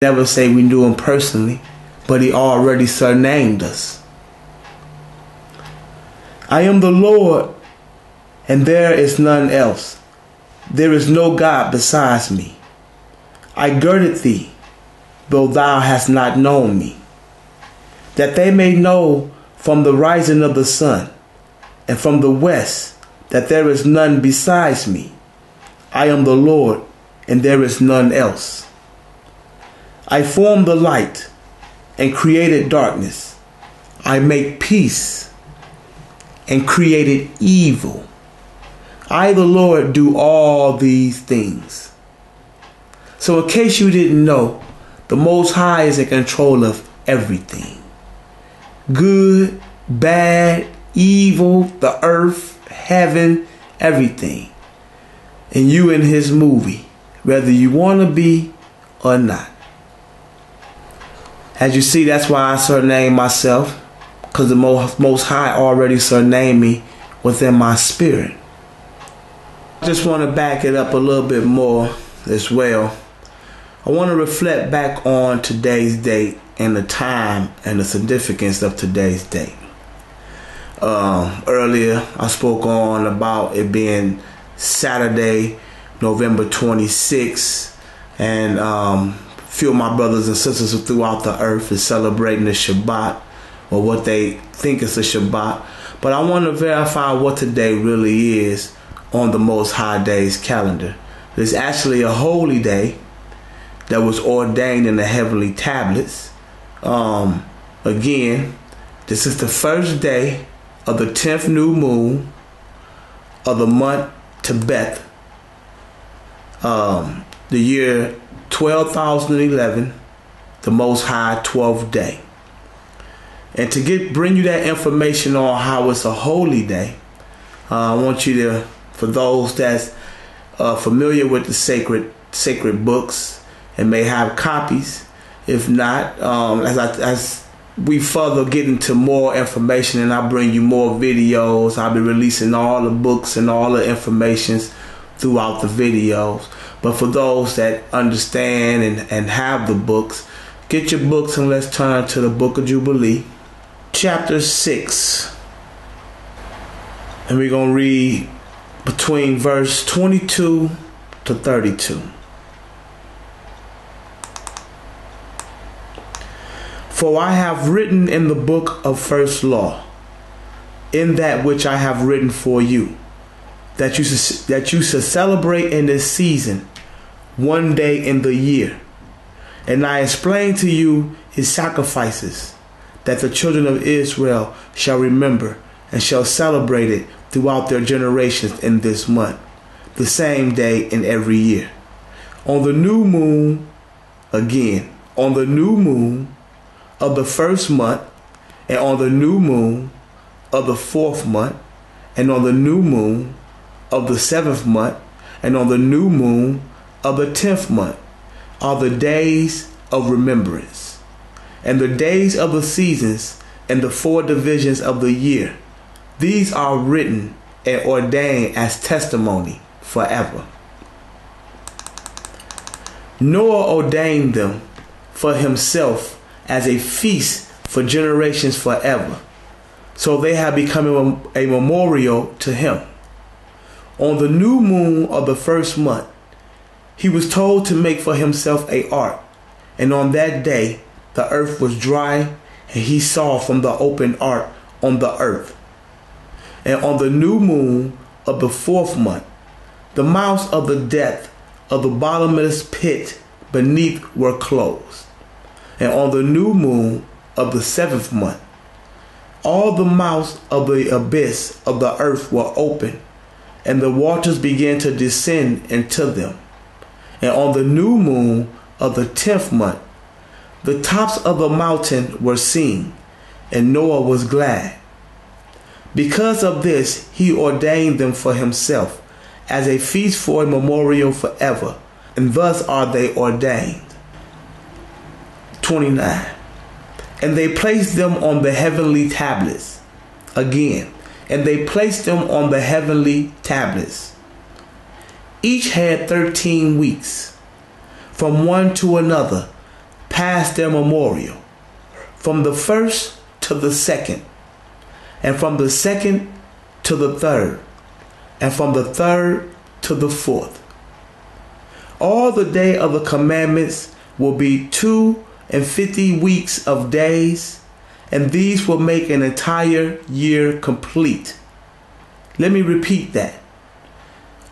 Never say we knew him personally, but he already surnamed us. I am the Lord, and there is none else. There is no God besides me. I girded thee, though thou hast not known me, that they may know from the rising of the sun, and from the west, that there is none besides me. I am the Lord, and there is none else. I formed the light and created darkness. I make peace and created evil. I, the Lord, do all these things. So in case you didn't know, the Most High is in control of everything. Good, bad, evil, the earth, heaven, everything. And you in his movie, whether you want to be or not. As you see, that's why I surnamed myself, because the Most High already surnamed me within my spirit. I just want to back it up a little bit more as well. I want to reflect back on today's date and the time and the significance of today's date. Earlier, I spoke on about it being Saturday, November 26th, and few of my brothers and sisters throughout the earth is celebrating the Shabbat, or what they think is the Shabbat. But I want to verify what today really is on the Most High Day's calendar. It's actually a holy day that was ordained in the heavenly tablets. Again, this is the first day of the 10th new moon of the month Tebeth, the year 12,011, the Most High 12th day. And to bring you that information on how it's a holy day, I want you to, for those that's familiar with the sacred books and may have copies, if not, as we further get into more information and I bring you more videos, I'll be releasing all the books and all the informations throughout the videos. But for those that understand and have the books, get your books and let's turn to the Book of Jubilee, chapter 6. And we're going to read between verse 22 to 32. For I have written in the book of first law, in that which I have written for you, that you should celebrate in this season one day in the year. And I explain to you his sacrifices, that the children of Israel shall remember and shall celebrate it throughout their generations in this month, the same day in every year. On the new moon, again, on the new moon of the first month, and on the new moon of the fourth month, and on the new moon of the seventh month, and on the new moon of the 10th month, are the days of remembrance, and the days of the seasons, and the 4 divisions of the year. These are written and ordained as testimony forever. Noah ordained them for himself as a feast for generations forever, so they have become a memorial to him. On the new moon of the first month, he was told to make for himself an ark, and on that day the earth was dry, and he saw from the open ark on the earth. And on the new moon of the fourth month, the mouths of the depth of the bottomless pit beneath were closed. And on the new moon of the seventh month, all the mouths of the abyss of the earth were open, and the waters began to descend into them. And on the new moon of the 10th month, the tops of the mountain were seen, and Noah was glad. Because of this, he ordained them for himself as a feast for a memorial forever, and thus are they ordained. 29. And they placed them on the heavenly tablets. Again, and they placed them on the heavenly tablets. Each had 13 weeks, from one to another, past their memorial, from the first to the second, and from the second to the third, and from the third to the fourth. All the day of the commandments will be 52 weeks of days, and these will make an entire year complete. Let me repeat that.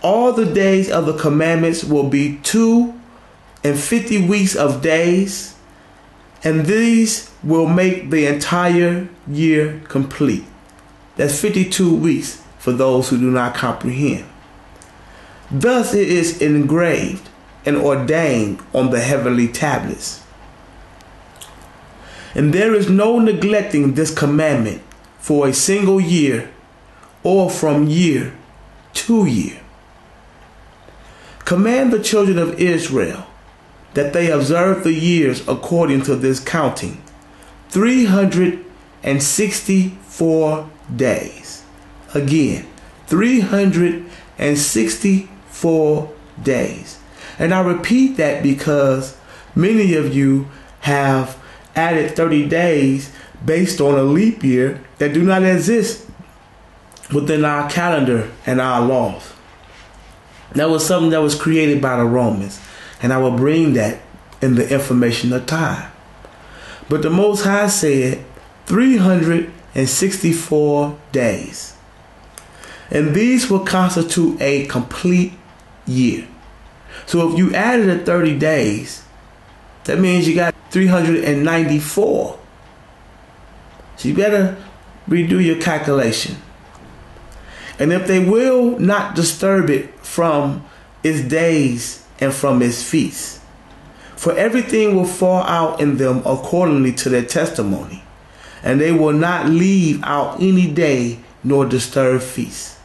All the days of the commandments will be 52 weeks of days, and these will make the entire year complete. That's 52 weeks for those who do not comprehend. Thus it is engraved and ordained on the heavenly tablets. And there is no neglecting this commandment for a single year or from year to year. Command the children of Israel that they observe the years according to this counting, 364 days. Again, 364 days. And I repeat that because many of you have added 30 days based on a leap year that do not exist within our calendar and our laws. That was something that was created by the Romans, and I will bring that in the information of time. But the Most High said 364 days. And these will constitute a complete year. So if you added the 30 days, that means you got 394. So you better redo your calculation. And if they will not disturb it from its days and from its feasts, for everything will fall out in them accordingly to their testimony, and they will not leave out any day nor disturb feasts.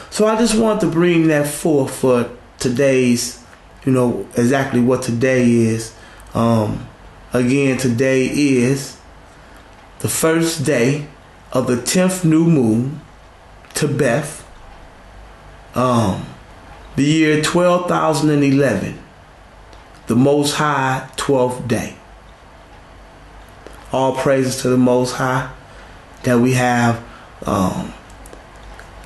So I just want to bring that forth for today's, exactly what today is. Again, today is the first day of the 10th new moon to Beth, the year 12,011, the Most High 12th day. All praises to the Most High that we have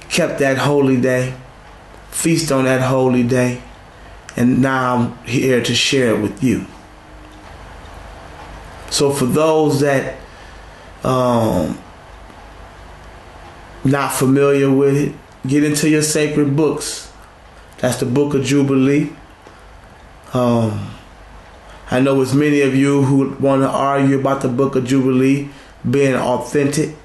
kept that holy day, feast on that holy day, and now I'm here to share it with you. So for those that not familiar with it, get into your sacred books. That's the Book of Jubilee. I know there's many of you who want to argue about the Book of Jubilee being authentic,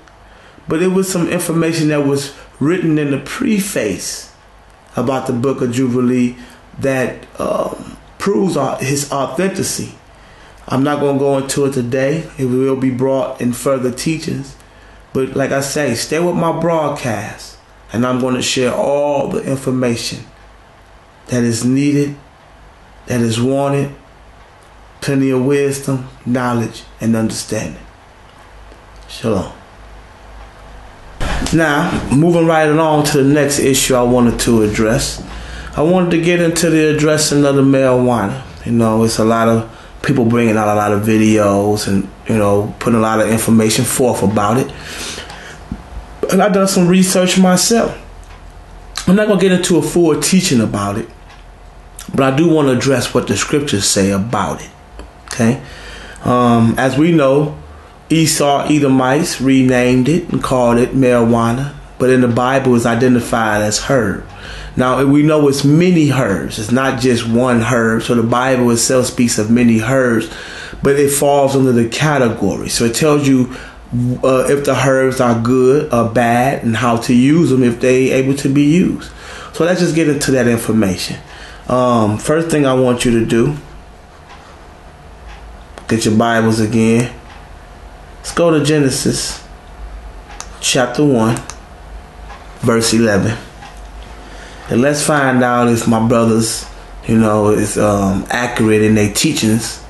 but it was some information that was written in the preface about the Book of Jubilee that proves his authenticity. I'm not going to go into it today. It will be brought in further teachings. But like I say, stay with my broadcast, and I'm going to share all the information that is needed, that is wanted, plenty of wisdom, knowledge, and understanding. Shalom. Now, moving right along to the next issue I wanted to address. I wanted to get into the addressing of the marijuana. It's a lot of people bringing out a lot of videos and, putting a lot of information forth about it. And I've done some research myself. I'm not going to get into a full teaching about it, but I do want to address what the scriptures say about it. Okay? As we know, Esau Edomites renamed it and called it marijuana, but in the Bible it's identified as herb. Now we know it's many herbs. It's not just one herb. So the Bible itself speaks of many herbs, but it falls under the category. So it tells you if the herbs are good or bad and how to use them if they able to be used. So let's just get into that information. First thing I want you to do, get your Bibles again. Let's go to Genesis chapter 1, verse 11. And let's find out if my brothers, is accurate in their teachings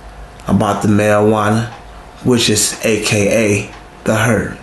about the marijuana, which is AKA the herb.